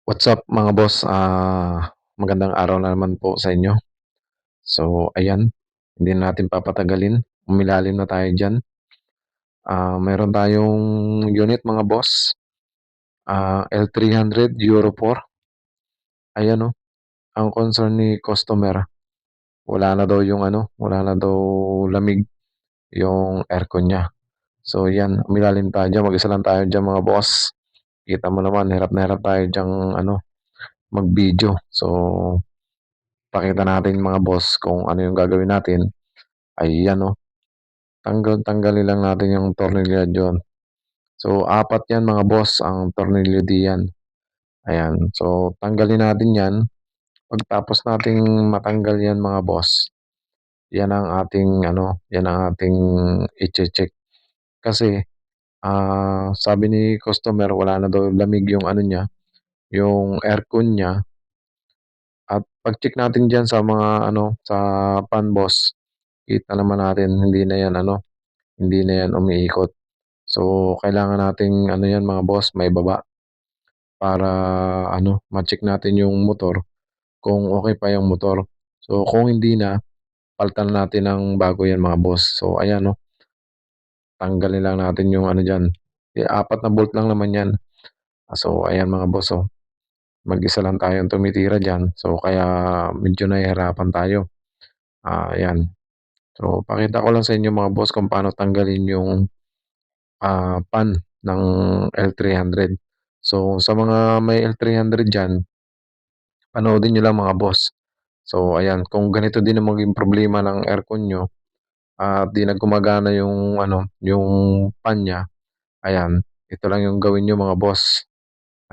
What's up mga boss? Magandang araw na naman po sa inyo. So, ayan, hindi na natin papatagalin. Umilalim na tayo dyan. Meron tayong unit mga boss. L300 Euro 4. Ayan o, ang concern ni customer, wala na daw yung wala na daw lamig yung aircon niya. So, yan, umilalim tayo dyan. Mag-isa lang tayo dyan mga boss. Kita mo naman, hirap na hirap tayo dyan mag-video. So, pakita natin mga boss kung ano yung gagawin natin. Ayan o, tanggalin lang natin yung tornilyo diyon. So, apat yan mga boss ang tornilyo diyan. Ayan. So, tanggalin natin yan. Pagtapos nating matanggal yan mga boss, yan ang ating yan ang ating i-check. Kasi sabi ni customer wala na daw lamig yung niya, yung aircon niya. At pag-check natin diyan sa mga sa pan boss, kita naman natin hindi na yan umiikot. So, kailangan nating yan mga boss, may baba para ma-check natin yung motor kung okay pa yung motor. So, kung hindi na, palitan natin ng bago yan mga boss. So, ayan no, tanggalin lang natin yung diyan. Apat na bolt lang naman yan. So, ayan mga boss, oh. Mag-isa lang tayong tumitira diyan. So, kaya medyo nahihirapan tayo. Ayan. So, pakita ko lang sa inyo mga boss kung paano tanggalin yung pan ng L300. So, sa mga may L300 dyan, panoodin nyo lang mga boss. So, ayan, kung ganito din ang maging problema ng aircon nyo, at di na gumagana yung, yung pan niya, ayan, ito lang yung gawin nyo mga boss.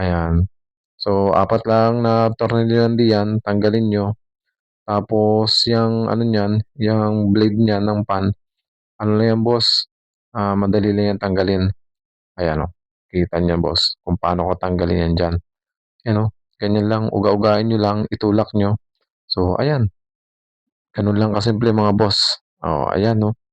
Ayan. So, apat lang na tornilyo yan diyan, tanggalin nyo. Tapos, yung, niyan, yung blade niya ng pan, lang yan boss, madali lang yan tanggalin. Ayan o, kita niya boss, kung paano ko tanggalin yan dyan. Ayan o, ganyan lang, uga-ugain nyo lang, itulak nyo. So, ayan, ganun lang kasimple mga boss. Oh, ayan no.